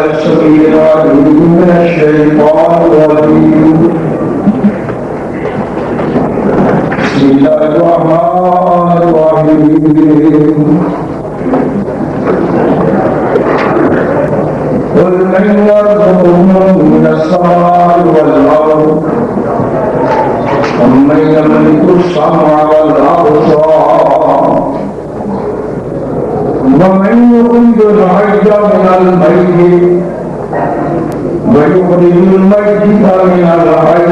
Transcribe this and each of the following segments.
السميع العليم من الشيطان الرجيم بسم الله الرحمن الرحيم قل من يرزقكم من السماء والأرض ومن يملك السمع والأبصار ومن يخرج الحي من الميت ويخرج الميت من الحي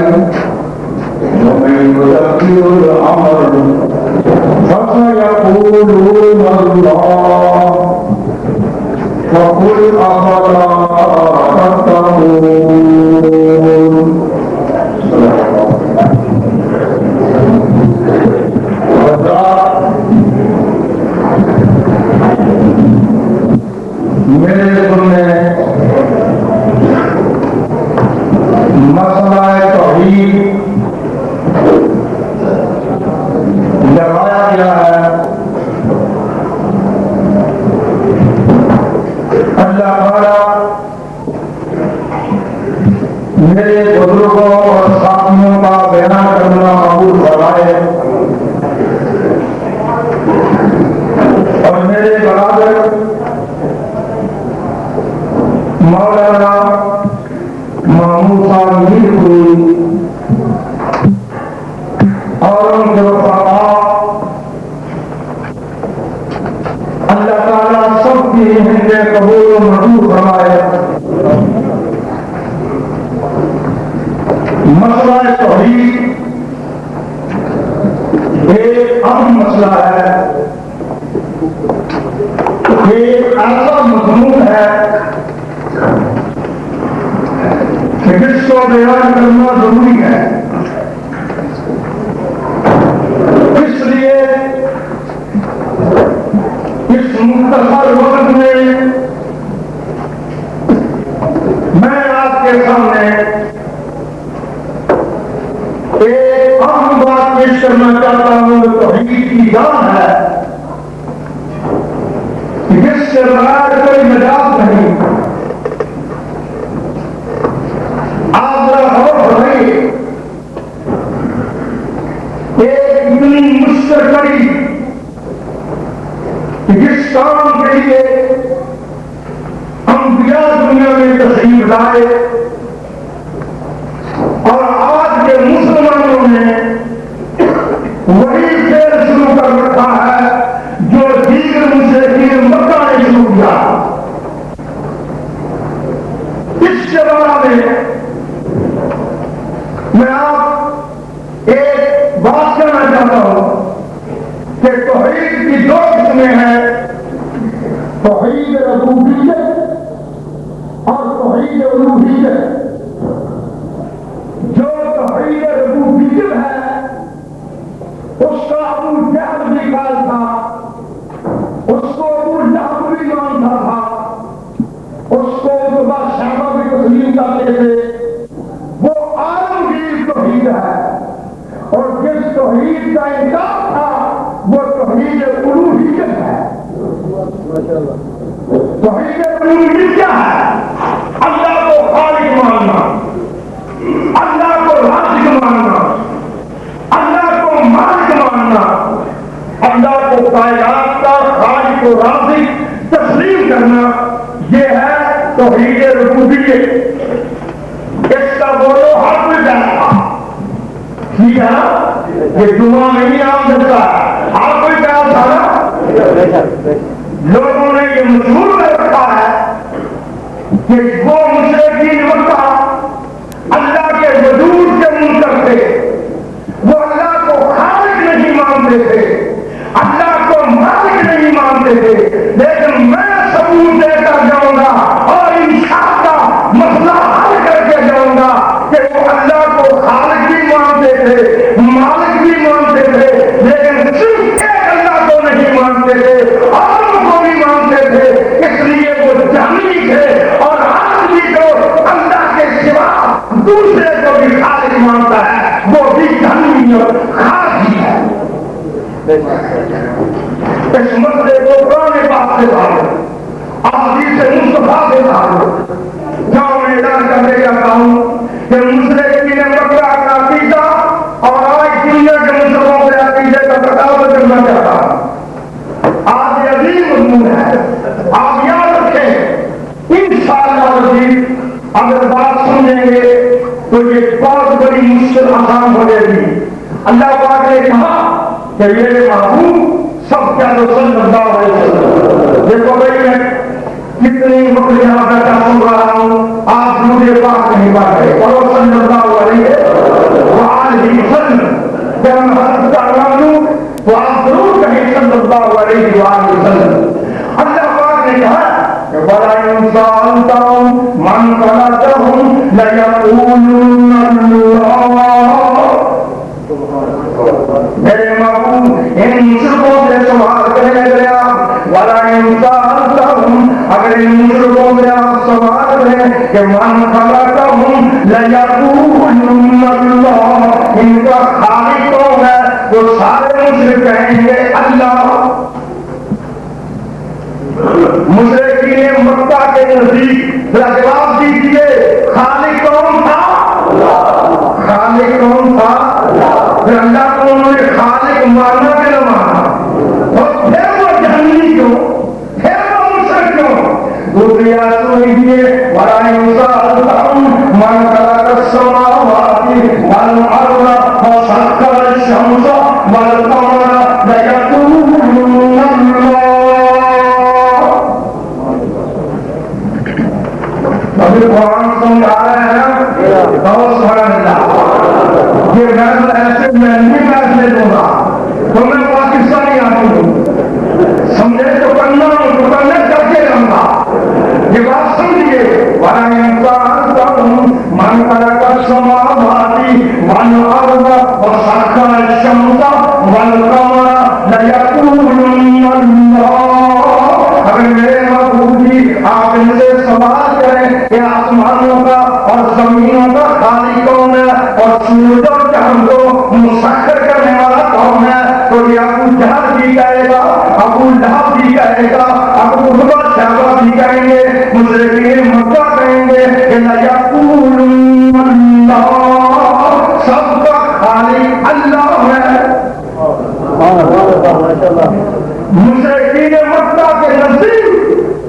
ومن يدبر الأمر فسيقولون الله فقل أفلا تتقون میرے سننے مسئلہ توحید لگایا گیا ہے. اللہ تعالیٰ میرے بزرگوں اور ساتھیوں کا بیان کرنا قبول فرمائے اور میرے برادر مولانا محمود صاحب میر کوئی اور ان کے وفاء اللہ تعالیٰ سب کی ہندے قبول و منظور فرمائے. مسئلہ توحید ایک اہم مسئلہ ہے, ایک ایسا مضمون ہے کہ جس کو بیان کرنا ضروری ہے. اس لیے اس مختصر وقت میں میں آپ کے سامنے ایک اہم بات پیش کرنا چاہتا ہوں. توحید کی جان ہے جس سے بغیر کوئی نجات نہیں. آپ ذرا غور فرمائیے, ایک اتنی مشکل کڑی جس کام کے لیے انبیاء دنیا میں تشریف لائے اور آج کے مسلمانوں نے وہی کھیل شروع کر رکھا ہے جو دیگر مشرکین مکہ نے شروع کیا. اس کے بارے میں آپ ایک بات کہنا چاہتا ہوں کہ توحید کی دو قسمیں ہیں, توحید ربوبیت اور توحید الوہیت. جو توحید ربوبیت ہے اس کا ابو جہل بھی قائل تھا, اس کو ابو جہل بھی مانتا تھا, اس کو عتبہ شیبہ بھی تسلیم کرتے تھے. وہ عالمگیر توحید ہے. اور جس توحید کا انکار تھا وہ توحید الوہیت ہے. توحید الوہیت کیا ہے؟ اللہ کو خالق ماننا, اللہ کو رازق ماننا, اللہ کو مالک ماننا, اللہ کو کائنات کا خالق و رازق تسلیم کرنا. یہ ہے توحید ربوبیت. اس کا بولو ہر کوئی جانتا ٹھیک ہے نا, یہ جمعہ نہیں عام سکتا ہے. ہر کوئی جانتا نا. لوگوں نے یہ مشہور کر رکھا ہے کہ وہ مشرکین مکہ اللہ کے وجود کے منکر تھے, وہ اللہ کو خالق نہیں مانتے تھے, اللہ کو مالک نہیں مانتے تھے. لیکن میں ثبوت دے کر جاؤں گا اور انشاءاللہ مسئلہ حل کر کے جاؤں گا کہ وہ اللہ کو خالق بھی مانتے تھے, مالک بھی مانتے تھے, لیکن صرف ایک اللہ کو نہیں مانتے تھے, عالم کو بھی مانتے تھے. اس لیے وہ جہنمی تھے اور آدمی کو اللہ کے سوا دوسرے کو بھی خالق مانتا ہے وہ بھی جہنمی اور خاصی ہے. اس مسئلے کو قرآن پاک سے ڈالو, احادیث مصطفیٰ سے ڈالو, اگر بات سمجھیں گے تو یہ بہت بڑی مشکل آسان ہو جائے گی. اللہ پاک نے کہا کہ میرے محبوب سب کیا تو صلی اللہ علیہ وسلم. دیکھو بھائی میں کتنی وقت یہاں بیٹھا سن رہا ہوں, آپ مجھے بات نہیں پا رہے. اور صلی اللہ علیہ وسلم جب میں حضرت کا نام لوں تو آپ ضرور کہیں صلی اللہ علیہ وسلم. اللہ پاک نے کہا کہ بڑا انسان من خلقهم ليقولن اللہ. میرے محبوب ان مشرکوں سے سوال کرنے لگے آپ, بڑا انسان اگر ان مشرکوں سے آپ سوال کریں کہ من خلقهم ليقولن اللہ, ان کا خالق کون ہے, تو سارے مشرک کہیں گے اللہ. مشرکین مکہ کے نزدیک جواب دیجیے خالق کون تھا؟ خالق کون تھا؟ پھر اللہ کو انہوں نے خالق مانا کہ نہ مانا, اور پھر وہ جہنمی کیوں, پھر وہ مشرک کیوں؟ دوسری آیت سنیے وَلَا يُسْأَلُ مَنْ خَلَقَ السَّمَاوَاتِ وَالْأَرْضَ وَسَخَّرَ الشَّمْسَ وَالْقَمَرَ لَيَقُولُنَّ اللَّهُ. ابھی قرآن سمجھ آ رہے ہیں بہت سبحان اللہ. یہ میں ایسے میں نہیں فیصلے دوں گا تو میں پاکستانی آدمی ہوں, سمجھے تو کرنا ہوں تو کرنے کر کے رہوں گا. یہ بات سمجھیے وَلَا يَنْفَعُكُمْ مَنْ خَلَقَ السَّمَاوَاتِ وَالْأَرْضَ وَسَخَّرَ الشَّمْسَ وَالْقَمَرَ لَيَقُولُنَّ اللَّهُ. اگر میرے محبوب جی آپ ان سے سوال کریں کہ آسمانوں کا اور زمینوں کا خالق کون ہے اور سورج اور چاند کو مسخر کرنے والا کون ہے, تو یہ ابو جہل بھی کہے گا, ابو لہب بھی کہے گا, ابو لہب شہبہ بھی کہیں گے, مشرکین مکہ کہیں گے کہ لیقولن اللہ, سب کا خالق اللہ ہے. مشرکین مکہ کے نزدیک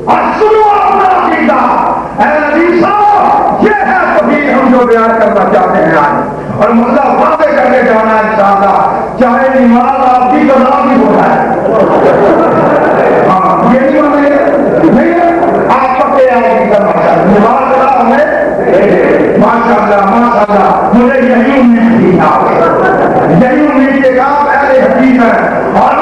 اور سنو اپنا عقیدہ, اے نبی صاحب یہ ہے توحید ہم جو بیان کرنا چاہتے ہیں آج, اور مسئلہ واضح کر کے جانا ہے انشاءاللہ, چاہے نماز آپ کی قضا بھی ہو جائے. ہاں یہ نہیں مانے نہیں, آپ پکے آئے گی کرنا چاہتے نماز قضا ہمیں ماشاءاللہ مجھے یہی امید تھی, یہی امید کے آپ اہل حدیث ہیں اور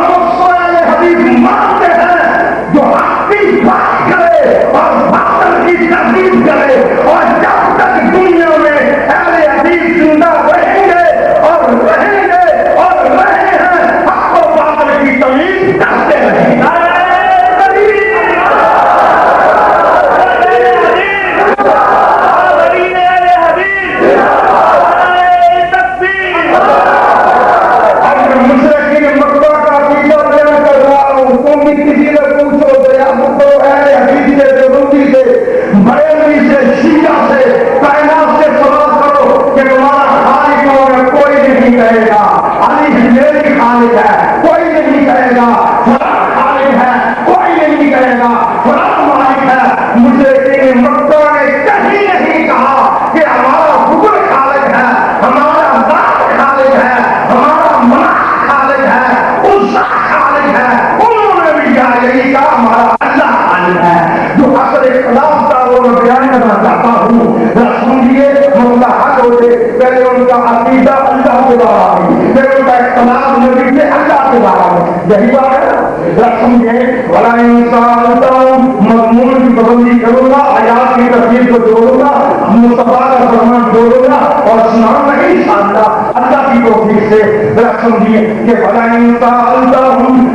حدیث مانتے ہیں جو حق کی بات کرے اور باطل کی تردید کرے, اور جب تک دنیا میں اہل حدیث زندہ رہیں گے اور رہیں گے اور رہے ہیں, حق و باطل کی تمیز کرتے رہیں گے. پہلے ان کا عقیدہ اللہ کے بارے میں, پھر ان کا اختلاف نبی سے اللہ کے بارے میں, یہی بات ہے. سمجھے بڑا انسان مضمون کی پابندی کروں گا, آیات کی تفسیر کو جوڑوں گا, مصطفیٰ کا فرمان جوڑوں گا اور سناؤں گا انشاءاللہ اللہ کی توفیق سے. ذرا سمجھیے کہ بڑا انسان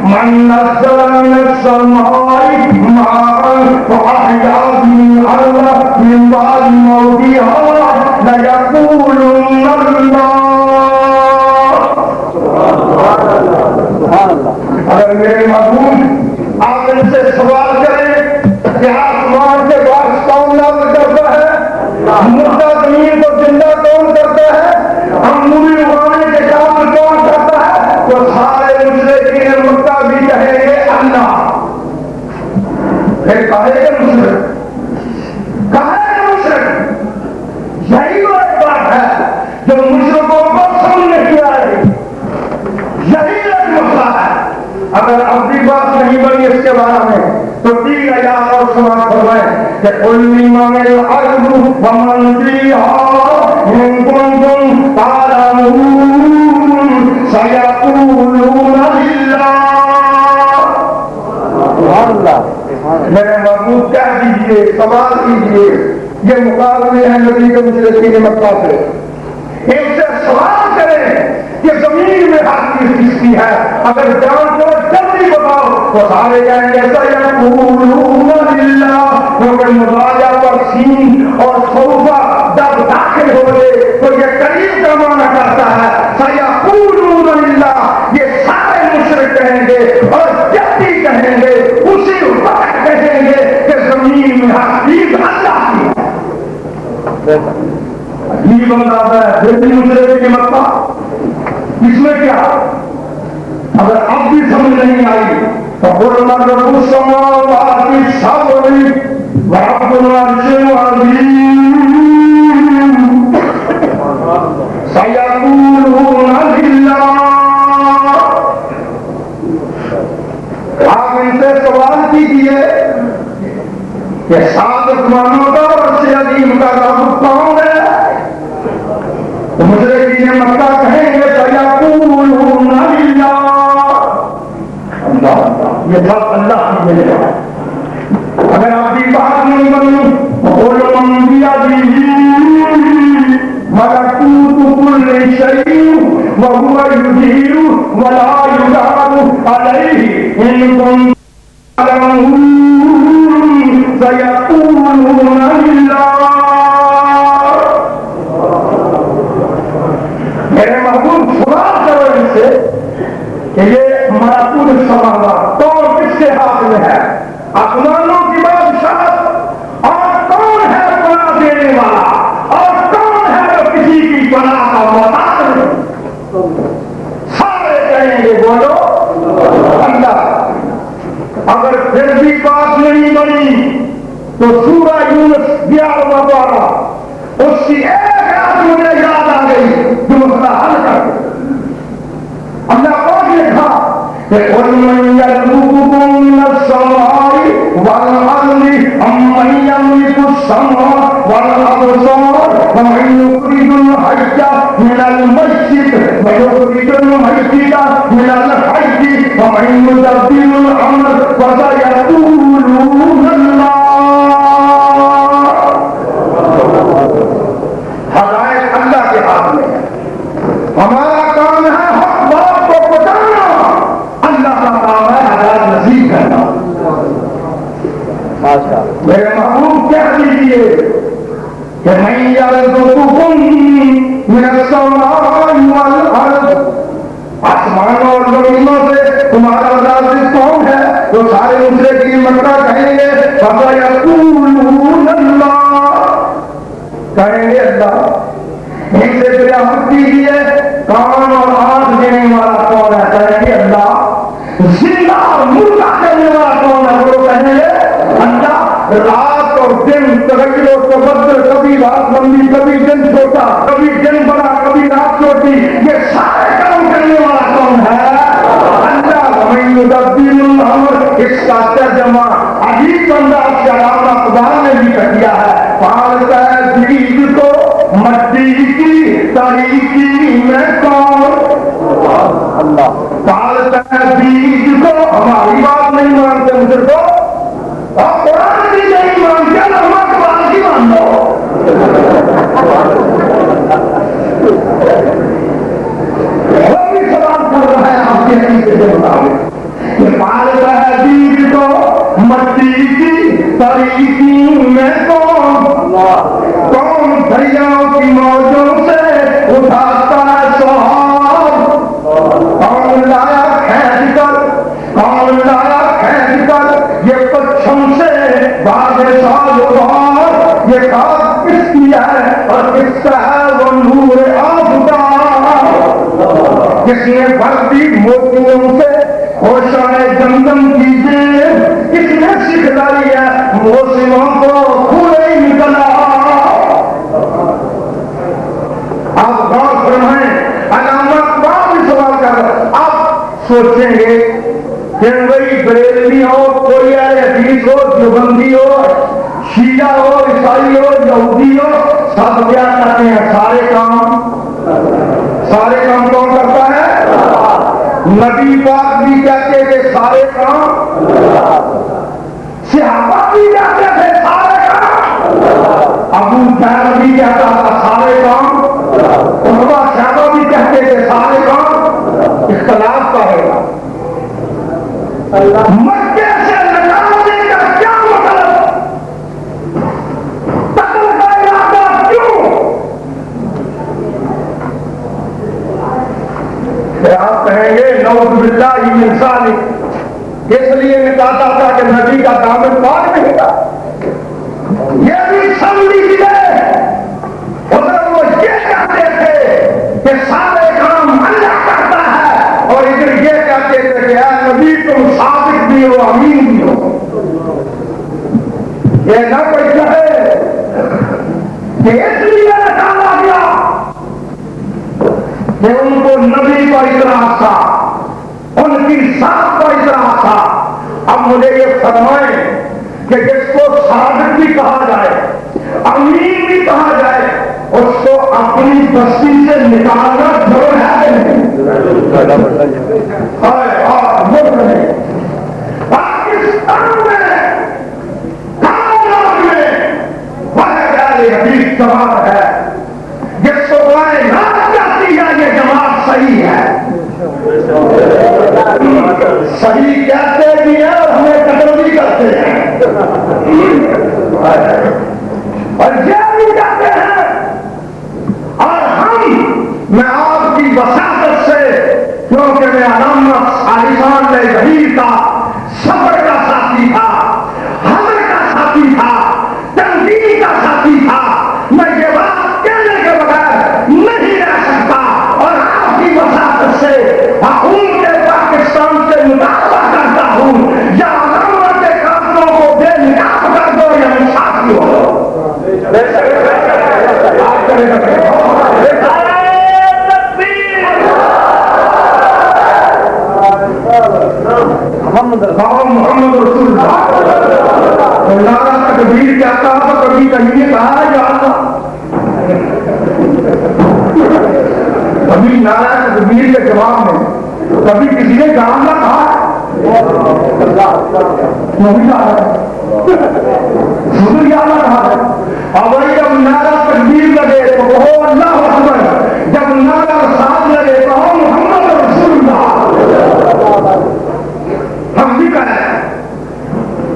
من نزل من السماء ماء فأحيا به الأرض من بعد موتها ليقولن اللہ. اگر میرے محبوب آپ ان سے سوال کریں کہ آسمان کے بارش کون نازل کرتا ہے, مردہ زمین کو زندہ کون کرتا ہے, ہم موری اگانے کے کام کون کرتا ہے, تو سارے مشرکین مکہ بھی کہیں گے اللہ. پھر کہے گا مشرک, کہے گا مشرک کے بارے میں تو تین آیات اور سماعت فرمائیں کہ قل لمن الارض ومن فیہا ان کنتم تعلمون سیقولون للہ. میرے محبوب کہہ دیجئے، سوال کیجئے، یہ مقابلے ہیں نبی کے مشرکین مکہ سے. ان سے سوال کریں کہ زمین میں ہر چیز کس کی ہے؟ اگر جانتے ہو جلدی بتاؤ تو سارے کہیں گے سیقولون للہ، کیونکہ مضاجع پر سین اور صوفہ جب داخل ہو گئے تو یہ قریب کا معنی کرتا ہے. سیقولون للہ، یہ سارے مشرک کہیں گے اور جلدی کہیں گے، اسی وقت کہیں گے کہ زمین میں ہر چیز اللہ کی ہے. عجیب انداز ہے. پھر بھی مشرک کی مکہ اس میں کیا؟ اگر اب بھی سمجھ نہیں آئی تو قل من رب السماوات السبع ورب العرش العظیم سیقولون للہ. آپ ان سے سوال کیجیے کہ سات آسمانوں کا اور عرش عظیم کا رب کون ہے؟ تو مشرکین مکہ کہیں گے سیقولون للہ. اللہ، یہ بات اللہ کی ملے گا. اگر آپ کی بات نہیں بنی قل من بیدہ ملکوت کل شیء وهو یجیر ولا یجار علیہ ان کنتم تعلمون سیقولون للہ. میرے محبوب سوال کرو ان سے کہ یہ ملکوت السماوات کون کس کے ہاتھ میں ہے؟ آسمانوں کی بادشاہت. اور کون ہے پناہ دینے والا؟ اور کون ہے جو کسی کی پناہ کا محتاج نہیں؟ سارے کہیں گے بولو اللہ. اگر پھر بھی بات نہیں بنی تو سورہ یونس 11واں پارہ اس کی ایک آیت مجھے یاد آ گئی جو مسئلہ حل کر دے. اللہ کون لکھا کہ قل من یرزقکم من السماء والارض امن یملک السمع والابصار ومن یخرج الحی من المسجد ویخرج المیت من الحی ومن یدبر الامر فسیقولون اللہ. ہدایت اللہ کے ہاتھ میں ہے. ہمارا کام ہے حق بات کو بتانا، اللہ کا کام ہے ہدایت نصیب کرنا. میرے محبوب کہہ دیجیے کہ من یرزقکم من السماء والارض، آسمانوں اور زمینوں سے تمہارا رازق کون ہے؟ تو سارے مشرکین مکہ کہیں گے فسیقولون اللہ، کہیں گے اللہ. ان سے قیامت کیجیے کان اور آنکھ دینے والا کون ہے؟ کہیں گے اللہ. زندہ اور مردہ کرنے والا کون ہے؟ وہ کہیں گے اللہ. رات اور دن تغیر و تبدل، کبھی رات لمبی کبھی دن چھوٹا، کبھی دن بڑا کبھی رات چھوٹی، یہ سارے کام کرنے والا کون ہے؟ اللہ. ومن یدبر الامر، اس کا ترجمہ عجیب انداز سے علامہ اقبال نے بھی کیا ہے. پالتا ہے بیج کو مٹی کی تاریکی میں کون؟ اللہ. پالتا ہے بیج کو. ہماری بات نہیں مانتے مجھے کو، آپ قرآن کی نہیں مانتے، ہم اقبال کی مان لو. وہ بھی سوال کر رہا ہے آپ کے عقیدے کے مطابق کہ پالتا ہے بیج کو مٹی کی تاریکی میں کون؟ کون دریاؤں کی موجوں سے اٹھاتا ہے سہاگ؟ کون لایا کھینچ کر، کون لایا کھینچ کر یہ پچھم سے بادشاہ بہار؟ یہ کام کس کی ہے اور کس کا ہے وہ نور آفتاب؟ جس نے بھر دی موتیوں سے ہوشائے زمزم کیجیے، کس نے سکھلائی ہے موسموں کو کھلے نکلا. آپ غور فرمائیں. علامہ اقبال بھی سوال کر رہے. آپ سوچیں گے کہ وہی بریلویوں دیوبندی ہو، شیعہ ہو، عیسائی ہو، یہودی ہو، سب کیا کرتے ہیں؟ سارے کام کون کرتا ہے؟ نبی پاک بھی کہتے تھے سارے کام، صحابہ بھی کہتے تھے سارے کام، ابو جہل بھی کہتا تھا سارے کام، عتبہ شیبہ بھی کہتے تھے سارے کام، اختلاف کا ہے۔ مکے سے لگانے کا کیا مطلب؟ قتل کا ارادہ کیوں؟ آپ کہیں گے نعوذ باللہ من ذالک، اس لیے نکاتا تھا کہ نبی کا دامن پاک نہیں تھا۔ یہ بھی سن لیجیے، ادھر وہ یہ کہتے تھے کہ سارے کام اللہ کرتا ہے، اور ادھر یہ کہتے تھے کہ اے نبی تم صادق بھی ہو، امین بھی ہو۔ یہ نہ کوئی کہے کہ اس لیے نکالا گیا کہ ان کو نبی کا اعتراض تھا، ان کی ذات کا اعتراض تھا۔ اب مجھے یہ فرمائیں کہ جس کو صادق بھی کہا جائے، امین بھی کہا جائے، اس کو اپنی بستی سے نکالنا ضرور ہے نہیں؟ پاکستان میں کائنات میں بہت سارے حدیث جماعت ہے جس کو کائنات کہتی ہے یہ جماعت صحیح ہے، صحیح کہتے بھی ہیں اور ہمیں قتل بھی کرتے ہیں، اور یہ بھی کہتے ہیں۔ اور میں آپ کی وساطت سے، کیونکہ میں علامت عالیشان میں ظہیر کا صبر کا ساتھی تھا، حمل کا ساتھی تھا، تنظیم کا ساتھی تھا، میں یہ بات کہنے کے بغیر نہیں رہ سکتا، اور آپ کی وساطت سے حکومت پاکستان سے مطالبہ کرتا ہوں، یا علامت کے قاتلوں کو بے نقاب کر دو یا انصافی ہو۔ محمد رسول اللہ نعرہ تکبیر کہتا تو کبھی کہیں کہا یا کبھی نعرہ تکبیر کے جواب میں کبھی کسی نے جان نہ کہا اور وہی جب نعرہ تکبیر لگے تو کہو اللہ اکبر، جب نعرہ ساتھ لگے تو محمد رسول اللہ۔ ہم بھی کہیں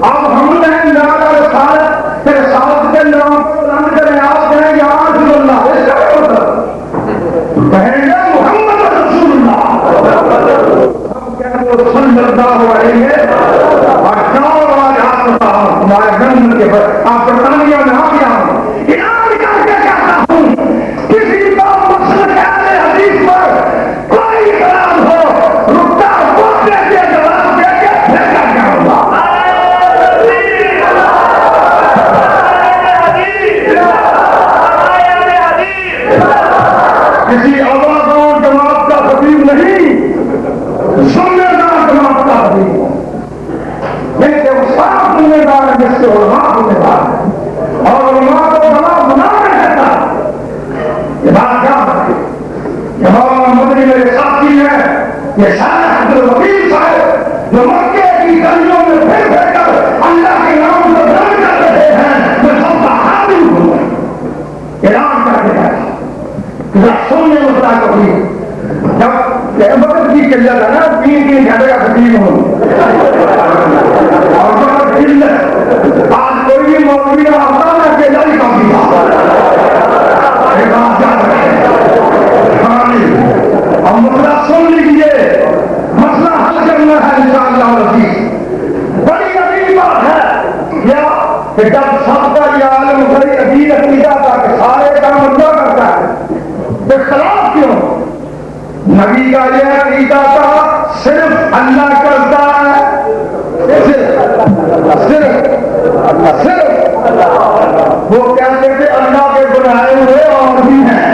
اب ہم نے نعرہ رسالت کے رسالت کے نام کو بلند کریں، آپ کہیں یا رسول اللہ، اس کا کہیں گے محمد رسول اللہ، ہم کہیں وہ صلی اللہ علیہ اور جاؤ آج آپ بتاؤ ہمارے جنت کے بعد آپ برطانیہ میں آ گیا اعلان کر کے کہتا ہوں کسی کو مسلک اہل حدیث پر کوئی اعتراض ہو، رکتا بولنے کے جواب دے کے پھر کر کے ہوگا۔ کسی آواز اور جماعت کا خطیب نہیں، ذمہ دار جماعت کا خطیب ہوں، جس کے استاد ذمہ دار ہے، جس کے علماء ذمہ دار ہے، اور علماء کو بنا رہتا یہ بات یاد رکھے۔ یہ مولانا مدنی میرے ساتھی ہیں، یہ شیخ عبدالوکیل صاحب جو مکے کی گلیوں میں پھر پھر کر اللہ کے نام کو بیان کر رہے ہیں، میں سب کا حاضر ہوں، اعلان کر کے بیٹھا سننے مسئلہ کبھی جب وقت کی قلت ہے نا، 3 گھنٹے کا خطیب ہوں اور وقت قلت، آج کوئی بھی مولوی کا آتا ہے کہ نہیں کافی ہم مسئلہ سن لیجیے، مسئلہ حل کرنا ہے انشاءاللہ العزیز۔ بڑی عظیم بات ہے کیا کہ جب سب کا یہ عالم بڑی عظیم عقیدہ تھا کہ سارے کام اللہ کرتا ہے، اختلاف کیوں؟ نبی کا یہ عقیدہ تھا صرف اللہ کرتا ہے، صرف وہ کہتے تھے اللہ کے بنائے ہوئے اور بھی ہیں،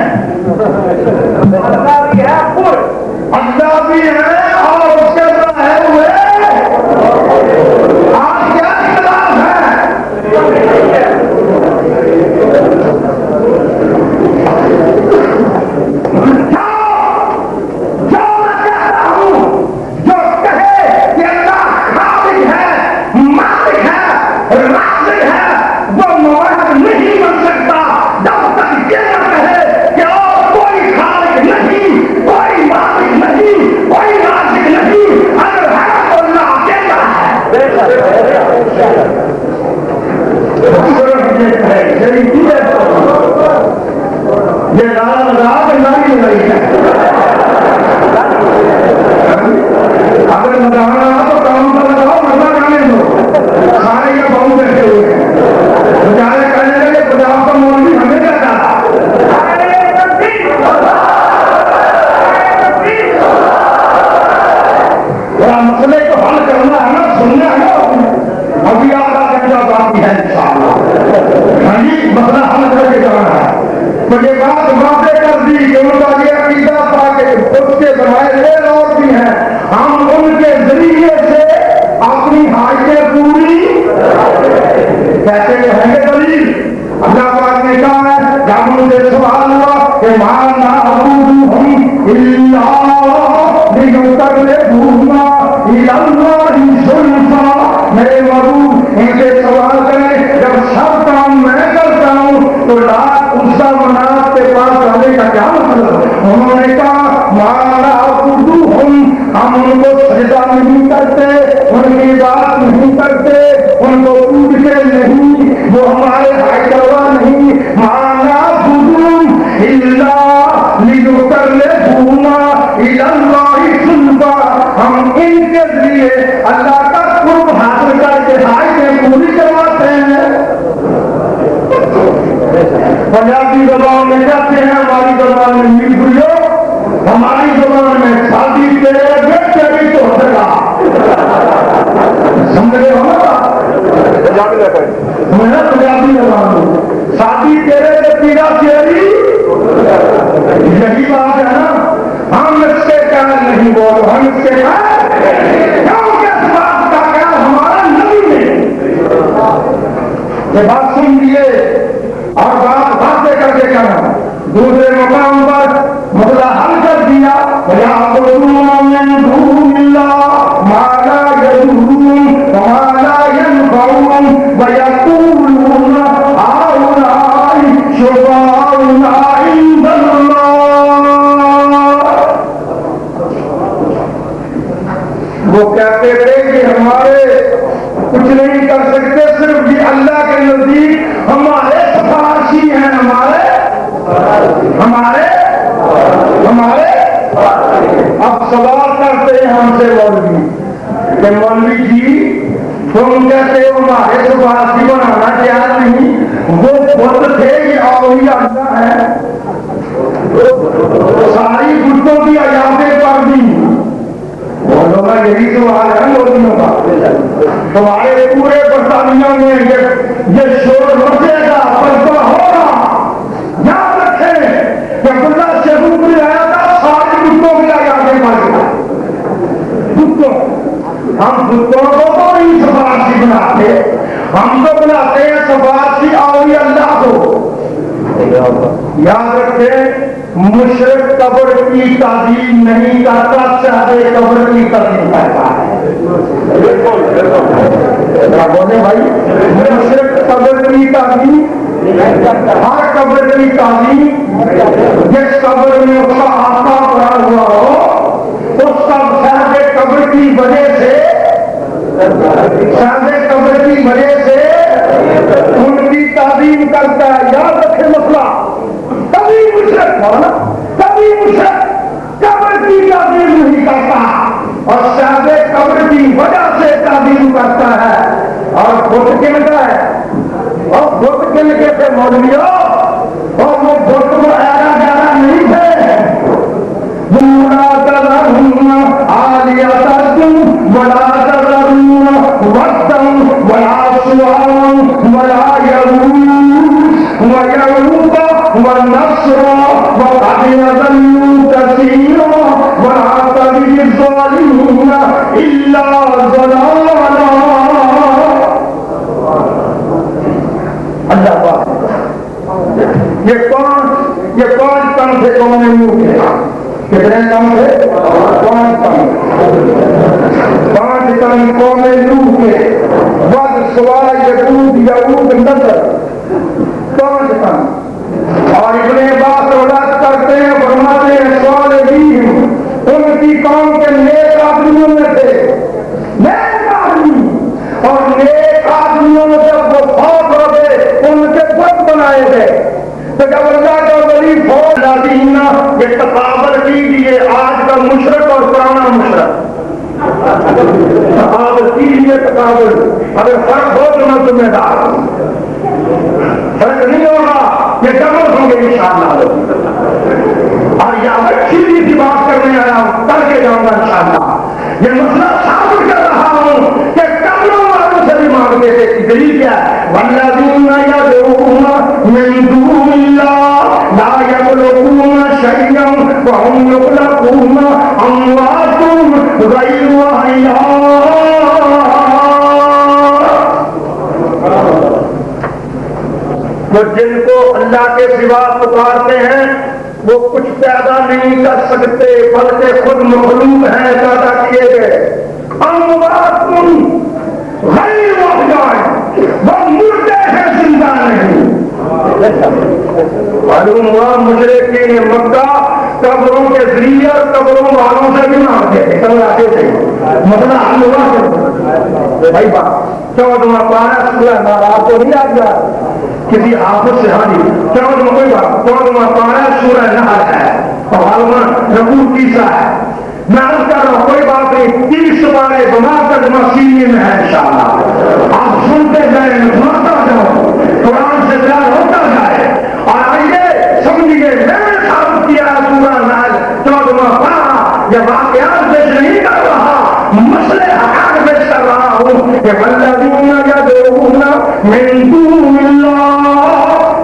اللہ بھی ہے اور اس کے بنائے ہوئے۔ آج کیا اختلاف ہے؟ کہتے ہیں کہ دلیل اللہ پاک نے کہا ہے جب ان سے سوال ہوا کہ ما نعبدهم الا ليقربونا الى الله زلفى، میرے محبوب ان سے سوال کریں جب سب کام میں کرتا ہوں تو لات عزا منات کے پاس جانے کا کیا مطلب؟ انہوں نے کہا ما نعبدهم، ہم ان کو سجدہ نہیں کرتے، ان کی بات نہیں کرتے، ان کو پوجتے نہیں، وہ ہمارے حائدوا نہیں، مانا بدون الا لیقربونا الی اللہ زلفی، ہم ان کے لیے اللہ کا قرب حاصل کر کے حاجتیں پوری کرواتے ہیں۔ پنجابی زبان میں کہتے ہیں ہماری زبان میں میر بھائیو، ہماری زبان میں شادی تیرے بیٹے بھی تو ہوگا، سمجھ رہے ہو نا؟ پنجابی زبان میں شادی تیرے سے پیڑا تیری، یہی بات ہے نا۔ ہم اس سے کیا نہیں بول، ہم اس سے کیا کیونکہ اس بات کا کیا ہمارا نبی ہے۔ یہ بات سن لیے اور بات واضح کر کے کہنا، دوسرے مقام پر مسئلہ حل کر دیا، وَيَعْبُدُونَ مِن دُونِ اللَّهِ مَا لَا يَضُرُّهُمْ وَمَا لَا يَنفَعُهُمْ وَيَقُولُونَ هَٰؤُلَاءِ شُفَعَاؤُنَا عِندَ اللَّهِ، وہ کہتے تھے کہ ہمارے کچھ نہیں کر سکتے، صرف یہ اللہ کے نزدیک ہمارے سفارشی ہیں، ہمارے اب سوال کرتے ہیں ہم سے مولوی کہ مولوی جی تم کہتے ہو ہمارے سفارشی بنانا کیا نہیں، وہ بت تھے یہ اولیاء اللہ ہے، ساری بتوں کی عیادیں کر دی، بولو گا یہی سوال ہے مولویوں کا۔ تمہارے پورے برطانیہ میں یہ شور مچے گا، پردہ ہوگا، یاد رکھیں کہ عبداللہ شیخو بھی آیا تھا، ساری بتوں کی عیادیں کر دی، بتوں، ہم بتوں کو تو نہیں سفارشی بناتے، ہم تو بناتے ہیں سفارشی اولیاء اللہ کو۔ یاد رکھیں مشرک قبر کی تعظیم نہیں کرتا، چاہے قبر کی تعظیم کرتا ہے۔ بولے بھائی، مشرک قبر کی تعظیم ہر قبر کی تعظیم، جس قبر میں اس کا آقا پڑا ہوا ہو اس کا صاحب قبر کی وجہ سے ان کی تعظیم کرتا ہے۔ یاد رکھے مسئلہ، کبھی مشرک قبر کی تعظیم نہیں کرتا اور صاحب قبر کی وجہ سے تعظیم کرتا ہے۔ اور بت کن کا ہے، اور بت کن کے تھے مولویوں، اور وہ بت کو ایرا جانا نہیں تھے۔ وَلَا تَذَرُنَّ آلِهَتَكُمْ وَلَا تَذَرُنَّ وَدًّا وَلَا سُوَاعًا وَلَا يَغُوثَ وَنَسْرًا وَقَدْ يَضَلُّوا كَثِيرًا وَلَا تَزِدِ الظَّالِمِينَ إِلَّا ضَلَالًا۔ اللہ پاک یہ پانچ کم سے قوم نوح کے، کتنے کم سے؟ پانچ کم قوم نوح کے، ود سوا یعقوب یعقوب نصر، پانچ کم۔ اور ابن عباس روایت کرتے ہیں، فرماتے ہیں صالحین ان کی قوم کے نیک آدمیوں میں تھے، نیک آدمی، اور نیک آدمیوں میں جب وہ فوت ہو گئے ان کے بت بنائے گئے، تو جب اللہ کا ولی فوت لادینا یہ تقابل کیجیے آج کا مشرک اور پرانا مشرک، تقابل کیجیے، تقابل اگر فرق ہو تو میں ذمہ دار، فرق نہیں ہوگا یہ ڈبل ہوں گے انشاءاللہ۔ اور یہاں اچھی سی بات کرنے آیا ہوں، کر کے جاؤں گا انشاءاللہ۔ یہ مسئلہ ثابت کر رہا ہوں کہ قبروں والوں سے بھی مانگتے تھے، دلیل کیا ہے؟ وَالَّذِينَ يَدْعُونَ مِن دُونِ اللَّهِ لَا يَخْلُقُونَ شَيْئًا وَهُمْ يُخْلَقُونَ أَمْوَاتٌ غَيْرُ أَحْيَاءٍ۔ وہ جن کو اللہ کے سوا پکارتے ہیں وہ کچھ پیدا نہیں کر سکتے، بلکہ خود مخلوق ہیں، پیدا کیے گئے۔ اموات غیر احیاء، وہ مردے ہیں، زندہ نہیں۔ معلوم ہوا مشرکین مکہ قبروں کے ذریعے اور قبروں والوں سے بھی مانگتے تھے، سمجھاتے تھے۔ مسئلہ حل ہوا بھائی بات 14واں پارہ سورہ نار کو نہیں یاد گیا کسی حافظ سے؟ ہاں جی 14واں پارہ سورہ نحل ہے، اور رکوع تیسرا ہے۔ میں عرض کر رہا ہوں کوئی بات نہیں، 30 بارے بنا ترجمہ سینے میں ہے انشاءاللہ، آپ سنتے جائیں، سناتا جاؤ، قرآن سے پیار ہوتا جائے۔ اور آئیے سمجھیے، میں نے ثابت کیا سورہ نحل 14واں پارہ، یہ واقعات پیش نہیں کر رہا، مسئلے حقائق پیش کر رہا ہوں کہ والذین یدعون من دون اللہ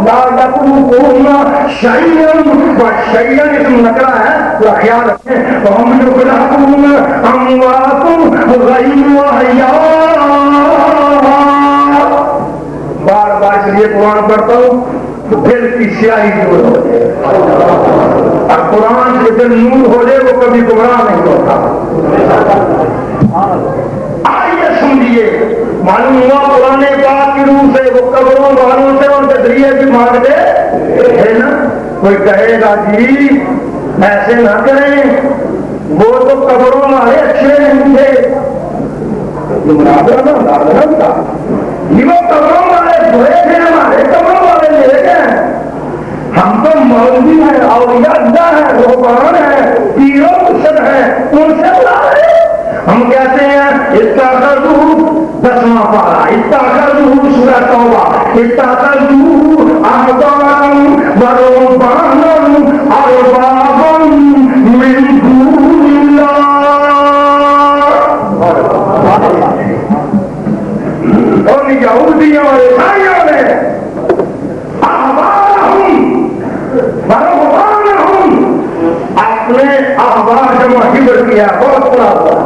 لا یخلقون شیئا، وشیئا اسم نکرہ ہے تو خیال رکھیں، وہم یخلقون اموات غیر احیاء۔ بار بار اس لیے قرآن پڑھتا ہوں تو دل کی سیاہی دور ہو جائے، اور قرآن سے دل نور ہو جائے وہ کبھی گمراہ نہیں ہوتا۔ آئیے سمجھیے، معلوم ہوا قرآن پاک کی روح سے وہ قبروں والوں سے ان کے ذریعے بھی مانگتے ہے نا۔ کوئی کہے گا جی ایسے نہ کریں، وہ تو قبروں والے اچھے نہیں تھے، یہ وہ قبروں والے برے تھے، ہمارے قبروں والے لے گئے، ہم تو مولوی ہیں، اولیاء اللہ ہیں، رہبان ہیں، پیر و مرشد ہیں، ان سے بلا رہے۔ ہم کہتے ہیں اتخذوا 10واں پارہ، اتخذوا سورہ توبہ، اتخذوا احبارا ورهبانا اربابا من دون اللہ۔ اور یہودیوں اور عیسائیوں نے احبارہم ورهبانہم، اپنے احبار جمع حبر کیا، بہت بڑا ہوا،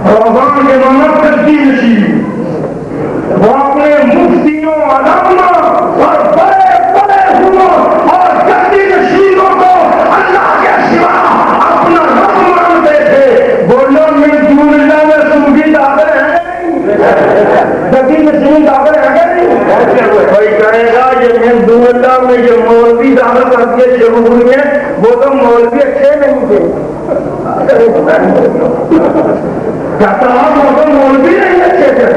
رہبان کے معنی تجدید نشین، وہ اپنے مفتیوں علماء اور بڑے بڑے علماء اور تجدید نشینوں کو اللہ کے سوا اپنا رب مانتے تھے۔ بولو من دون اللہ میں صوفی داخل ہیں، تجدید نشین داخل ہیں۔ کوئی کہے گا یہ من دون اللہ میں یہ مولوی داخل کر کے ضرور میں، وہ تو مولوی اچھے نہیں تھے، کہتا وہ تو مولوی نہیں اچھے تھے،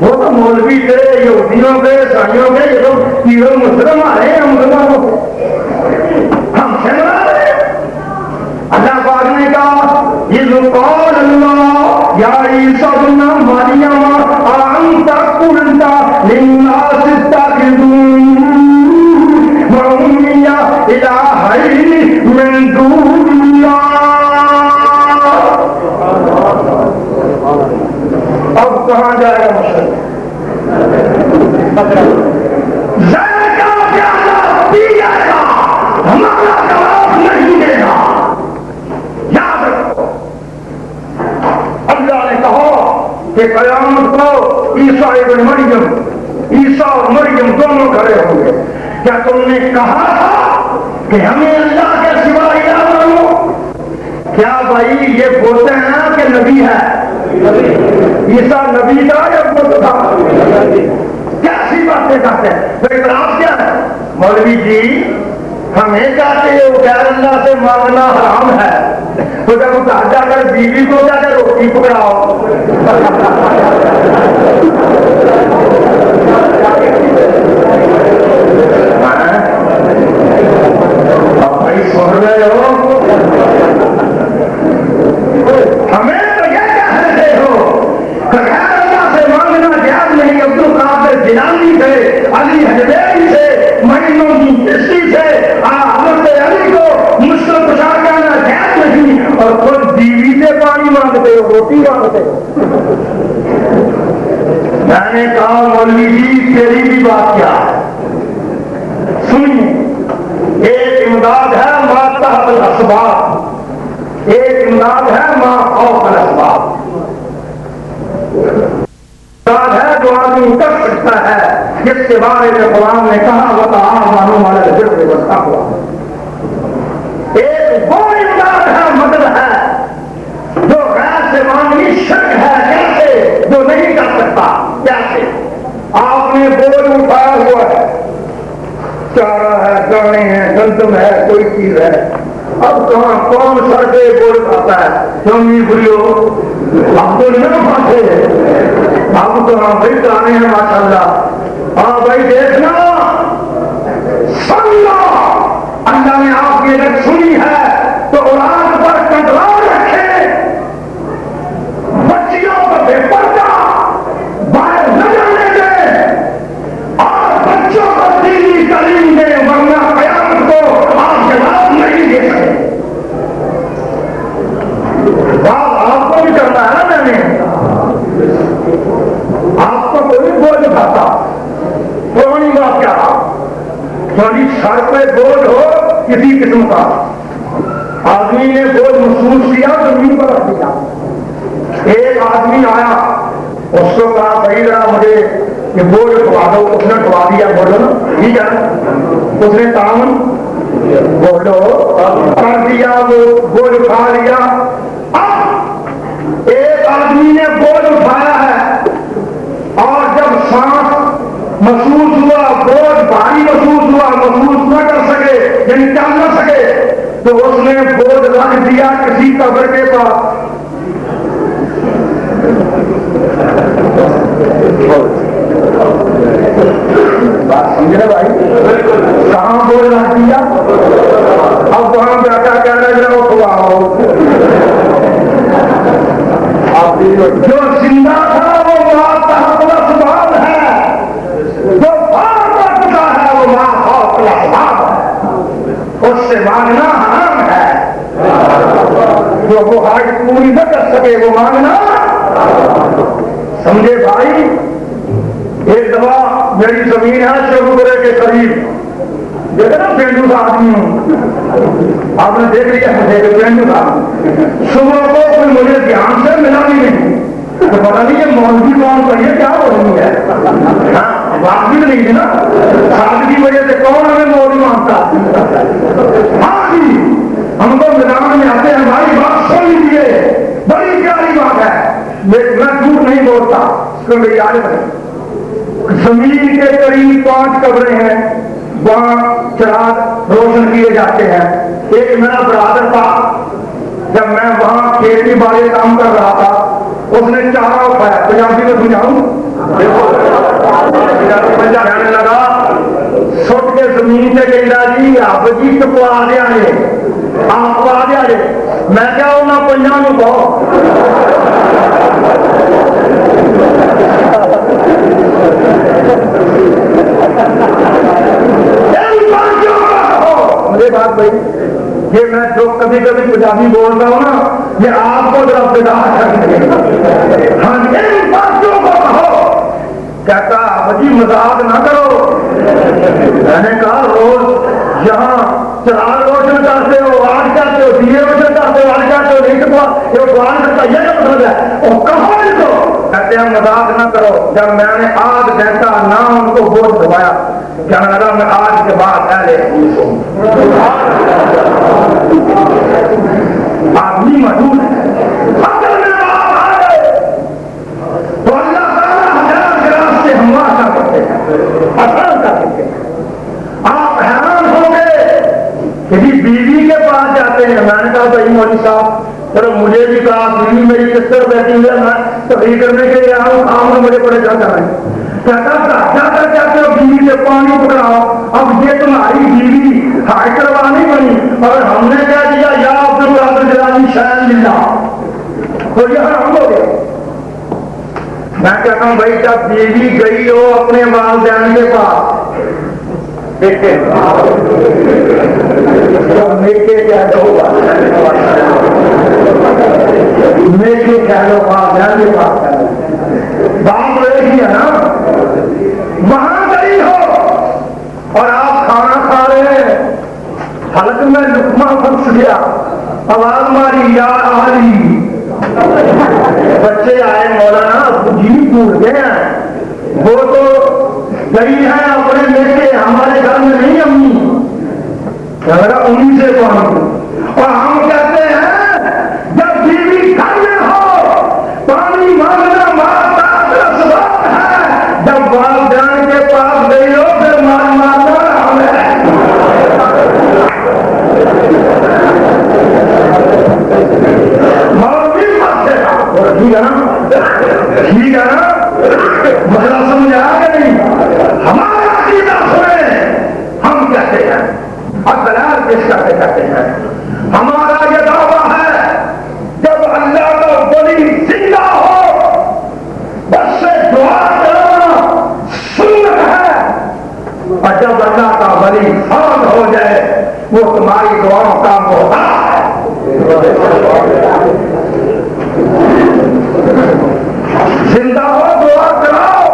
وہ تو مولوی تھے یہودیوں کے عیسائیوں کے، یہ تو تیروں مسلم آ رہے ہیں، مسلمانوں کے ہم سے مرا رہے ہیں۔ اللہ پاک نے کہا یہ قال اللہ یا عیسیٰ ابن مریم انت قلت للناس اتخذونی وأمی الہین من دون اللہ۔ اب کہاں جائے گا مشرق؟ زیر کا پیالہ پی جائے گا، ہمارا جواب نہیں دے گا۔ یاد رکھو اللہ نے کہا کہ قیامت کو عیسیٰ ابن مریم، عیسیٰ اور مریم دونوں کھڑے ہوں گے۔ کیا تم نے کہا تھا کہ ہمیں اللہ کے سوا الہ مانو؟ کیا بھائی یہ بولتے ہیں کہ نبی ہے؟ عیسیٰ نبی کا یا بت تھا؟ کیسی باتیں کرتے ہیں؟ تو اعتراض کیا ہے؟ مولوی جی ہمیں کہتے ہیں وہ غیر اللہ سے مانگنا حرام ہے، تو جب جا کر بیوی کو جا کر روٹی پکڑاؤ۔ اب بھائی سن رہے ہو، ہمیں تو یہ کہہ رہے ہو کہ غیر اللہ سے مانگنا جائز نہیں۔ عبد القادر جیلانی سے، علی حجویری سے، معین الدین چشتی سے حضرت علی کو مشکل کشا کہنا جائز نہیں، اور خود بیوی سے پانی مانگتے ہو، روٹی مانگتے ہو۔ میں نے کہا مولوی جی تیری بھی بات کیا ہے؟ سنیے، ایک امداد ہے ما تحت الاسباب، ایک امداد ہے ما فوق الاسباب۔ امداد ہے جو آدمی کر سکتا ہے، یہ اس کے بارے میں قرآن نے کہا وتعاونوا علی البر والتقوی. ایک وہ امداد ہے، مدد ہے جو غیر سے مانگی شرک ہے. کیسے؟ جو نہیں کر سکتا. کیسے؟ آپ نے بوجھ اٹھایا ہوا ہے، چارہ ہے، دانے ہیں، گندم ہے، کوئی چیز ہے. اب کہاں کون سر پہ بوجھ اٹھاتا ہے؟ کمی بری ہو اب تو نہیں اٹھاتے. اب تو ہم بھی کرانے ہیں ماشاء اللہ. ہاں بھائی دیکھنا سن لو، اللہ نے آپ کی اگر سنی ہے تو اولاد پر کنٹرول رکھے، بچیوں کو بے پردہ باہر نہ جانے دیں اور بچوں کو دینی تعلیم دیں، ورنہ قیامت کو آپ جواب نہیں دے سکتے. آپ کو بھی کرنا ہے نا. میں نے آپ کو کوئی بوجھ اٹھاتا، پرانی بات کیا تھوڑی سر پہ بوجھ ہو کسی قسم کا، آدمی نے بوجھ محسوس کیا زمین پر رکھ دیا. ایک آدمی آیا، اس کو کہا بھائی ذرا مجھے یہ بوجھ اٹھوا دو. اس نے اٹھوا دیا. بولو نا ٹھیک ہے. اس نے تعاون بولو کر دیا، وہ بوجھ اٹھا لیا. اب ایک آدمی نے بوجھ اٹھایا ہے اور جب سانس محسوس ہوا، بوجھ بھاری محسوس ہوا، محسوس نہ کر سکے یعنی چل نہ سکے، تو اس نے بوجھ رکھ دیا کسی قبر کے پاس. بات سمجھ رہے بھائی؟ کہاں بوجھ رکھ دیا؟ اب وہاں جا کر کہہ رہے جاؤ کھلاؤ. جو زندہ تھا وہ ماں تحت الاسباب ہے، جو بار بار چکا ہے وہ ماں فوق الاسباب ہے. اس سے مانگنا حرام ہے. جو وہ حاج پوری نہ کر سکے وہ مانگنا. سمجھے بھائی؟ ایک دفعہ میری زمین ہے شیخوپورے کے قریب، دیکھے نا پینڈو کا آدمی ہوں، آپ نے دیکھ لیا مجھے پینڈو کا. صبح کو کوئی مجھے دھیان سے ملا بھی نہیں تو پتا نہیں یہ مولوی کون کریے کیا ہو رہی ہے. بات بھی نہیں تھی نا، شادی کی وجہ سے کون ہمیں مولوی مانتا. ہاں جی ہم تو میدان میں آتے ہیں بھائی، بات سن لیجیے، بڑی پیاری بات ہے. میں جھوٹ نہیں بولتا، اس کو میری عادت ہے. زمین کے قریب 5 قبریں ہیں، وہاں چراغ روشن کیے جاتے ہیں. ایک میرا برادر تھا، جب میں وہاں کھیتی باڑی کام کر رہا تھا، اس نے چارہ اٹھایا. پنجابی میں سمجھاؤں؟ کہنے لگا سٹ کے زمین سے کہنا جی آپ جی ٹپوا دیا جی، آپ پوا دیا جی. میں کیا انہیں پنجاب کہو مجھے بات بھائی، یہ میں جو کبھی کبھی پنجابی بول رہا ہوں نا، یہ آپ کو ذرا بیدار کر دیں. ہاں ان باتوں کو کہو. کہتا بجی مذاق نہ کرو. میں نے کہا روز یہاں چراغ روشن کرتے ہو، آگ کرتے ہو، دیے روشن کرتے ہو، آگ کرتے ہو، نہیں تو یہ قرآن کرتا یہ کیا مطلب ہے؟ وہ کہو ان کو. کہتے ہیں مذاق نہ کرو. جب میں نے آج گھنٹہ نہ ان کو بوجھ دبایا، کہنے لگا میں آج کے بعد آدمی موجود ہے. اگر میں آپ آ گئے تو اللہ تعالیٰ ہزار گراس سے ہموار کر سکتے ہیں، آسان کر سکتے ہیں. آپ حیران ہوں گے کہ بیوی کے پاس جاتے ہیں. میں نے کہا بھائی مولوی صاحب چلو مجھے بھی کہا بیوی میری کس طرح بیٹھی ہوئی ہے، میں تقریر کرنے کے لیے آیا ہوں، کام میں مجھے بڑے جا رہے ہیں. جا کر کہتے ہو بیوی سے پانی پکڑاؤ. اب یہ تمہاری بیوی ہائیکر نہیں بنی اور ہم نے کہہ دیا یا عبد القادر جیلانی شاید للہ، تو یہ حرام ہو گیا. میں کہتا ہوں بھائی جب بیوی گئی ہو اپنے والدین کے پاس، دیکھیں میکے کہہ دو میکے کہہ دو والدین کے پاس کہہ دو، بات ایک ہی ہے نا. وہاں گئی ہو اور آپ کھانا کھا رہے ہیں، حلق میں لقمہ پھنس گیا، آواز ماری یا علی. بچے آئے مولانا جی ٹوٹ گئے ہیں. وہ تو کئی ہیں اپنے بیٹے ہمارے گھر میں نہیں امی، انہیں سے پڑھوں، اور ہم کہتے ہیں جب بیوی گھر میں ہو پانی مانگنا ماں کا سبب ہے، جب والدین کے پاس گئی ہو پھر مان ماننا حرام ہے۔ مولوی بات ہے ٹھیک ہے نا، ٹھیک ہے نا، مسئلہ سمجھا کہ نہیں؟ ہمارا عقیدہ سنیں، ہم کہتے ہیں اور دلال پیش کرتے کہتے ہیں ہمارا یہ دعویٰ ہے جب اللہ کا ولی زندہ ہو بس سے دعا کرنا سنت ہے، اور جب اللہ کا ولی فوت ہو جائے وہ تمہاری دعاؤں کا محتاج ہے۔ زندہ ہو دعا کراؤ،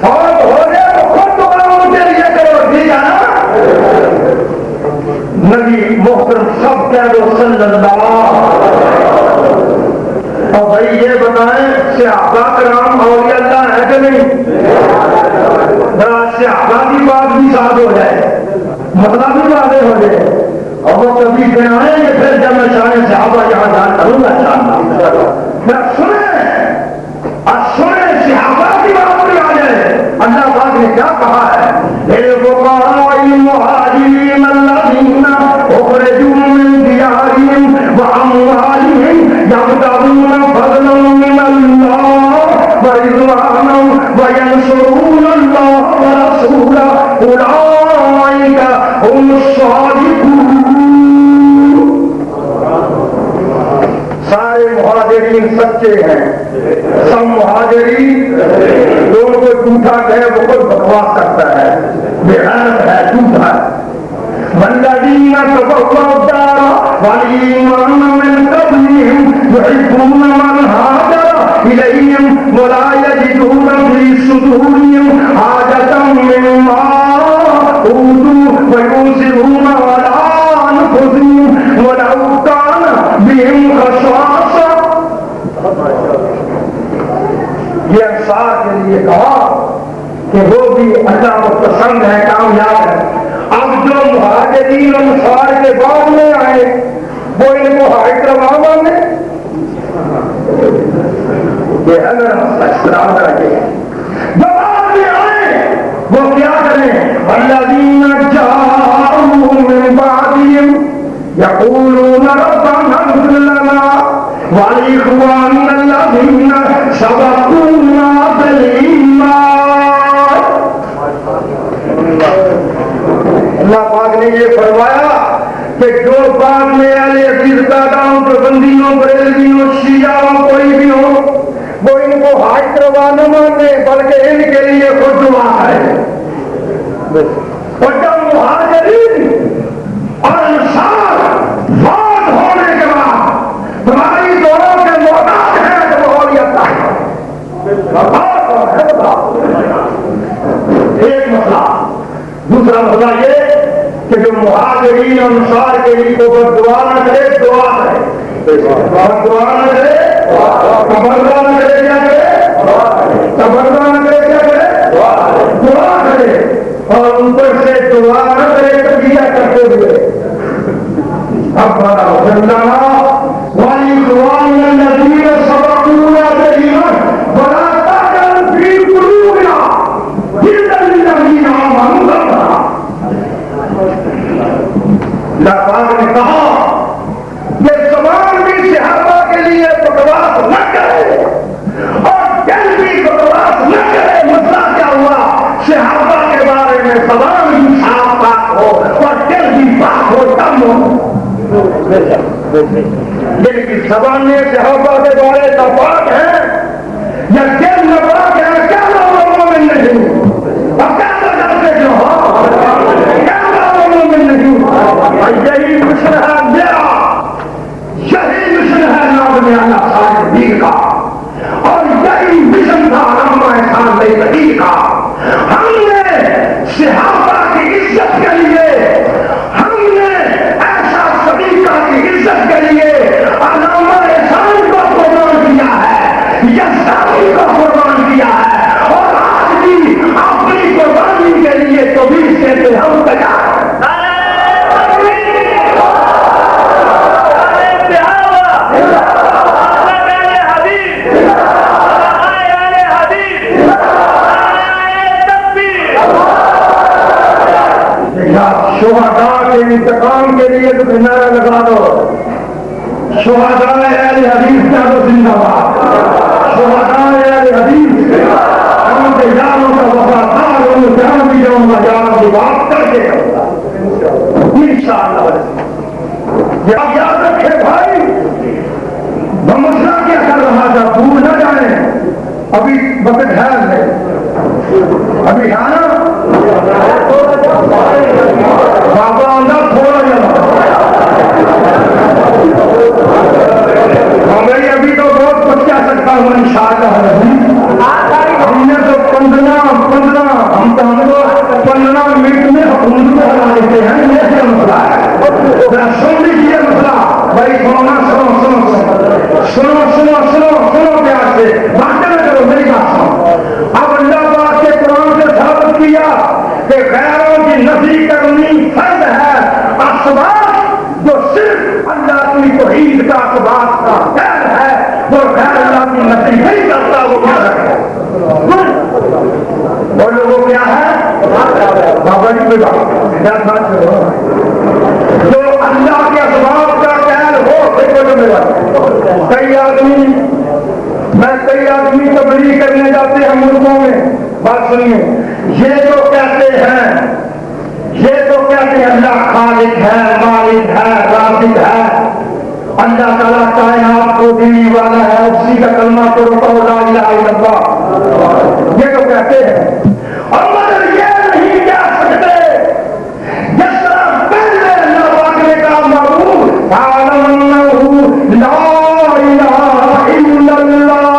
فوت ہو جائے تو خود دعاؤں کے لیے کرو، ٹھیک ہے نا؟ نبی محترم سب کہہ دو صلی اللہ۔ اور بھائی یہ بتائیں صحابہ کرام اولیاء اللہ ہے کہ نہیں؟ ذرا صحابہ کی بات بھی ساتھ ہو جائے، مسئلہ بھی واضح ہو جائے، اور وہ کبھی بنائیں گے پھر جب میں شان صحابہ یہاں جان کروں گا انشاءاللہ۔ میں سنیں صحابہ کی بات بھی آ جائے، اللہ پاک نے کیا کہا ہے؟ للفقراء المهاجرين الذين اخرجوا من ديارهم واموالهم يبتغون فضلا من الله ورضوانا وينصرون الله ورسوله اولئك هم الصادقون۔ سارے مہاجرین سچے ہیں، سب مہاجرین جو کوئی جھوٹا کہے وہ کوئی بکواس کرتا ہے، بے غیرت ہے، جھوٹا ہے۔ والذین تبوأوا الدار والایمان من قبلهم يحبون من هاجر الیہم ولا یجدون فی صدورهم حاجة مما اوتوا ویؤثرون علی انفسهم ولو کان بهم خصاصة۔ یہ انصار کے لیے کہا کہ وہ بھی اللہ کو پسند ہے، کامیاب ہے۔ اب جو مہاجرین انصار کے بعد میں آئے وہ ان کو ہائٹ روا میں یہ ہے میرا مسئلہ، احترام کریے۔ جو بعد میں آئے وہ کیا کریں؟ والذین جاءوا من بعدهم یقولون ربنا اغفر لنا وَلِإِخْوَانِنَا الَّذِينَ سَبَقُونَا بِالْإِيمَانِ۔ اللہ پاک نے یہ فرمایا کہ جو بعد میں اہل حدیث داداؤں کے بندیوں بریلویوں شیعوں کوئی بھی ہو وہ ان کو ہاتھ روا نہ مانے بلکہ ان کے لیے خود دعا ہے۔ اور جب مہاجرین اور انصار فوت ہونے کے بعد تمہاری دعاؤں کے محتاج ہیں تو وہ اولیاء اللہ ہے۔ ایک مسئلہ۔ دوسرا مسئلہ یہ کہ جو مہاجرین اور انصار کے لیے کو دعا نہ کرے، دعا کرے، دعا نہ کرے، تبرع نہ کرے، کیا کرے؟ تبرع نہ کرے، کیا کرے؟ دعا کرے، اور ان پر سے دعا نہ کرے تبیہ کرتے ہوئے ربنا اغفر لنا وَلِإِخْوَانِنَا الَّذِينَ سَبَقُونَا بِالْإِيمَانِ وَلَا تَجْعَلْ فِي قُلُوبِنَا غِلًّا لِّلَّذِينَ آمَنُوا رَبَّنَا۔ اللہ پاک نے کہا کہ زبان بھی صحابہ کے لیے بکواس نہ کرے اور دل بھی بکواس نہ کرے۔ مسئلہ کیا ہوا؟ صحابہ کے بارے میں زبان بھی صاف پاک ہو اور دل بھی پاک ہو، تب ہو۔ دل کی زبان میں صحابہ کے بارے ناپاک ہے یا دل ناپاک ہے؟ کیا لوگوں میں نہیں اور کیا کرتے جو ہو، کیا لوگوں میں نہیں۔ یہی مشن ہے میرا، یہی مشن ہے نام میاں صاحب کا، اور یہی مشن تھا علامہ احسان بھائی وحید کا۔ ہم نے صحابہ کی عزت کے لیے، ہم نے ایسا صدیقہ کی عزت کے لیے علامہ احسان کو قربان کیا ہے۔ ابھی آنا بابا اندر تھوڑا ہمیں ابھی تو بہت کچھ کہہ سکتا ہوں انشاءاللہ ہم نے تو 15 ہم تو 15 منٹ میں حکومت کو ہلا دیتے ہیں. یہ کیا مسئلہ ہے؟ سن لیجیے مسئلہ بھائی. سنو پیار سے باتیں نہ کرو, میری بات سنو. اب اللہ پاک کے قرآن سے ثابت کیا کہ غیروں کی نفی کرنی فرض ہے. اسباب جو صرف اللہ کی توحید کا اسباب کا خیر ہے وہ غیر اللہ کی نفی نہیں کرتا. وہ کیا ہے؟ بولو وہ کیا ہے؟ بابا جی کوئی بات جو اللہ کے اسباب کا خیر ہو. دیکھو جو میرا کئی آدمی تبلیغ کرنے جاتے ہیں ملکوں میں. بات سنیے, یہ تو کہتے ہیں اللہ خالق ہے, مالک ہے, رازق ہے, اللہ تعالیٰ کائنات کو دینے والا ہے, اسی کا کلمہ کو لا الہ الا اللہ, یہ تو کہتے ہیں. اور مگر یہ نہیں کہہ سکتے جس طرح پہلے اللہ پاک نے کہا معبود لا الہ الا اللہ.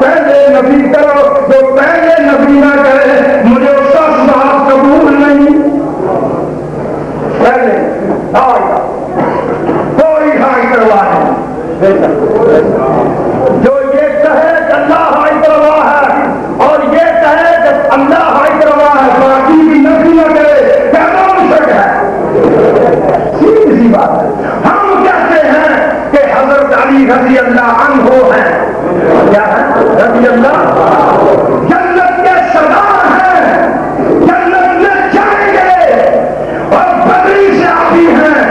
پہلے نبی کرو جو پہلے نبی نہ کرے مجھے اس کا سباب قبول نہیں. پہلے کوئی ہائی کروا ہے جو یہ کہے کہ اللہ ہائی کروا ہے اور یہ کہے کہ اللہ ہائی کروا ہے باقی بھی نبی نہ کرے کہنا مشرک ہے. سیدھی سی بات ہے. ہم کہتے ہیں کہ حضرت علی رضی اللہ عنہ ہیں. کیا ہے؟ رضی اللہ جنت کے سردار ہیں, جنت میں جائیں گے اور بدری سے آتی ہیں,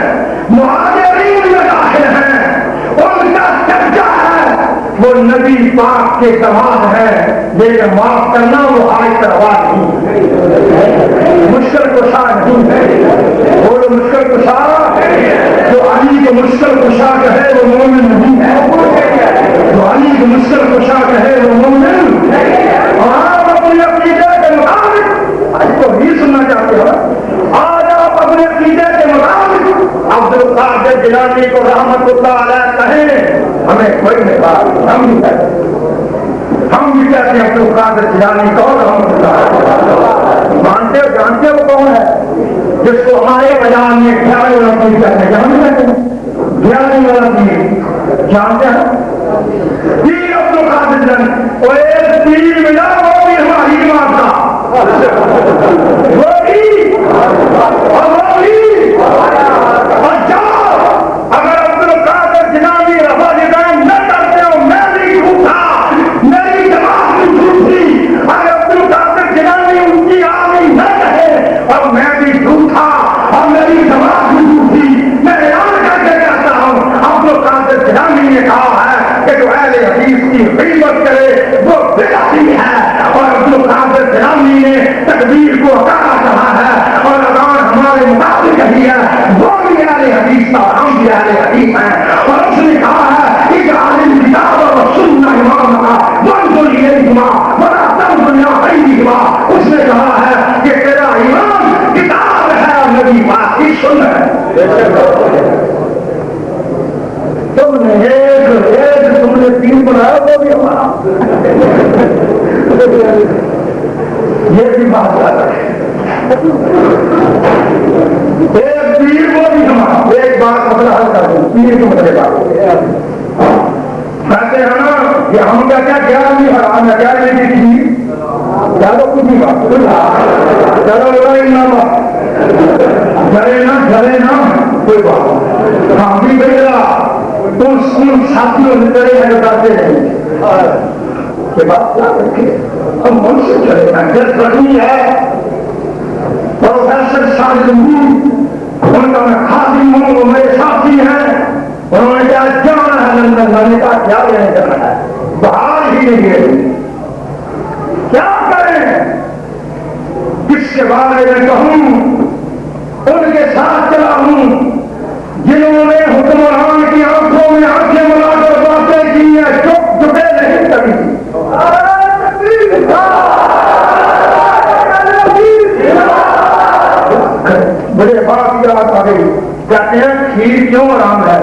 مہاجرین میں داخل ہیں, ان کا درجہ ہے وہ نبی پاک کے دماد ہیں. لیکن معاف کرنا وہ آج کروا نہیں, مشکل کشا نہیں ہے. وہ مشکل کشا جو علی کو مشکل کشا کہے وہ مومن نہیں ہے. جو علی کو مشکل کشا کہے وہ مومن. اور آپ اپنے عقیدے کے مطابق آج کو بھی سننا چاہتے ہو, آج آپ اپنے عقیدے کے مطابق عبد القادر جیلانی کو رحمت اللہ علیہ کہیں, ہمیں کوئی نہیں کہا. ہم بھی کہتے ہیں عبد القادر جیلانی کو رحمت اللہ مانتے ہو, جانتے ہو کون ہے جس کو ہمارے بازار میں خیال والا کوئی کہتے ہیں. خیال والا پیر جانتے ہیں پیر عبد القادر جیلانی. اور ایک پیر ملا وہ بھی ہماری بات تھا, وہ بھی اور جاؤ اگر عبد القادر جیلانی رفع دین نہ کرتے ہو میں بھی جھوٹا, میری جماعت بھی جھوٹی. اگر عبد القادر جیلانی ان کی آمی نہ کہے اور میں بھی جھوٹا اور میری جماعت بھی جھوٹی. میں اعلان کر کے کہتا ہوں عبد القادر جیلانی نے کہا ہے کہ جو اہل حدیث کی خدمت کرے وہ بدعتی ہے, اور عبد القادر جیلانی نے تکبیر کو اکالا کہا ہے اور اذان ہمارے مطابق ہی ہے. وہ بھی اہل حدیث تھا, ہم بھی اہل حدیث ہیں. اور اس نے کہا ہے کہ عالم کتاب اور سننا امام کا منظور یہ اجماع بڑا تم دنیا بھائی. اس نے کہا ہے کہ تیرا ایمان کتاب ہے اور نبی پاک کی سنت ہے. تم نے ایک تم نے 3 بنایا وہ بھی ہمارا. یہ بھی بات ہے. ایک پیر وہ بھی ہمارا. ایک بات مسئلہ حل کر دوں, پیر کو مسئلے بات کہتے ہیں نا کہ ہم کا کیا نہیں حرام ہے, کیا نہیں تھی چلو کچھ نہیں بات. چلو جلے نا کوئی بات. ہم بھی بھیجا ان ساتھیوں نے کرے ہیں بتاتے ہیں کہ بات کیا رکھے ہم من سے چلے ہیں. جس رکھنی ہے پروفیسر شاہد ان کا میں خادم ہوں, وہ میرے ساتھی ہیں. انہوں نے کہا جانا ہے لندن, میں نے کہا کیا لینے جانا ہے, باہر ہی نہیں گئے. کیا کریں, کس کے بارے میں کہوں, ان کے ساتھ چلا ہوں جنہوں نے حکمران کی آنکھوں میں آنکھیں ملا کر باتیں کی ہیں, چپے نہیں کبھی. مجھے بات یاد آ گئی، کہتے ہیں کھیر کیوں حرام ہے؟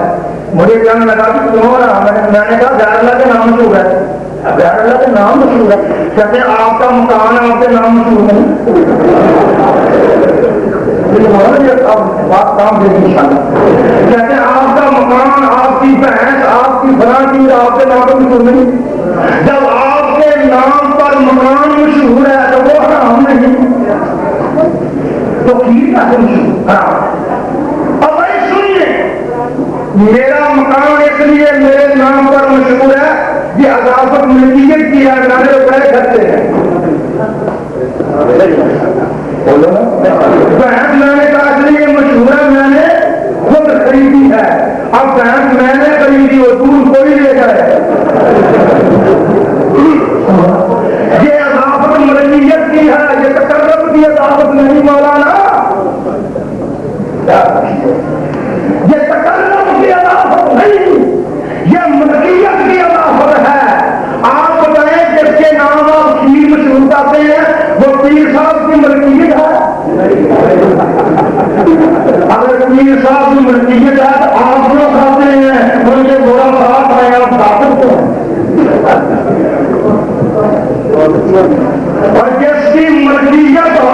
مجھے کہنے لگا کہ کیوں حرام ہے؟ میں نے کہا غیر اللہ کے نام مشہور ہے۔ غیر اللہ کے نام مشہور ہے؟ کہتے ہیں آپ کا مکان ہے، آپ کے نام مشہور نہیں۔ بات کام دے گی انشاءاللہ۔ کہتے ہیں آپ کا مکان، آپ کی بھینس، آپ کی فلاں چیز آپ کے نام پر مشہور نہیں۔ جب آپ کے نام پر مکان مشہور ہے تو وہ حرام نہیں، تو کھیر کا مشہور حرام۔ اب بھائی سنیے، میرا مکان اس لیے میرے نام پر مشہور ہے، یہ اضافت ملکیت کی ہے، میرے بڑے خرچے ہیں۔ بھینس میں نے کہا اس لیے مشہور ہے، میں نے خود خریدی ہے۔ اب بھینس میں نے خریدی، وہ دودھ کوئی لے جائے، یہ اضافت ملکیت کی ہے، یہ تقرب کی اضافت نہیں مولانا، یہ تقرب کی اضافت نہیں، یہ ملکیت کی اضافت ہے۔ آپ بتائیں جس کے نام آپ کھیر مشہور کرتے ہیں وہ پیر صاحب کی ملکیت ہے؟ اگر پیر صاحب کی ملکیت ہے تو آپ جو کھاتے ہیں ان کے گوڑا صاحب ہیں، آپ ثابت ہیں۔ اور جس کی ملکیت ہو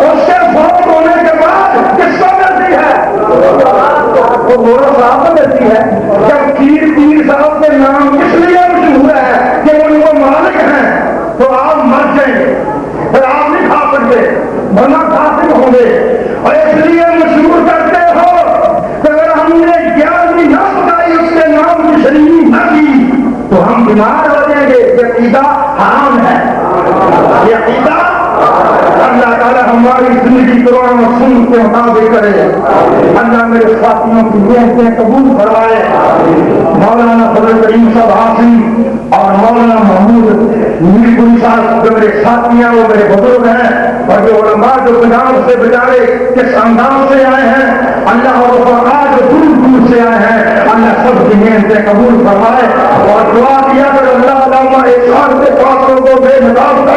اس سے فوت ہونے کے بعد کس کو ملتی ہے؟ وہ گوڑا صاحب کو ملتی ہے۔ جب پیر صاحب کے نام اس لیے مشہور ہے کہ ان کو مالک ہیں، تو آپ مر جائیں گے، پھر آپ نہیں کھا سکتے، ورنہ کافر ہوں گے۔ اور اس لیے مشہور کرتے ہو کہ اگر ہم نے 11ویں نہ پکائی، اس کے نام کی شریعت نہ کی، تو ہم بیمار ہو جائیں گے۔ یہ عقیدہ حرام ہے، یہ عقیدہ اللہ تعالیٰ ہماری زندگی قرآن و سنت کے مطابق کرے۔ اللہ میرے ساتھیوں کی محنتیں قبول فرمائے۔ مولانا فضل کریم صاحب حاصل اور مولانا محمود میر گل صاحب جو میرے ساتھی ہیں، وہ میرے بزرگ ہیں، اور جو علماء جو پنجاب سے بجائے کس انداز سے آئے ہیں، اللہ اور رفقا جو دور دور سے آئے ہیں، اللہ سب کی محنتیں قبول فرمائے۔ اور دعا کیا کہ اللہ علامہ احسان کے پاسوں کو بے نقاب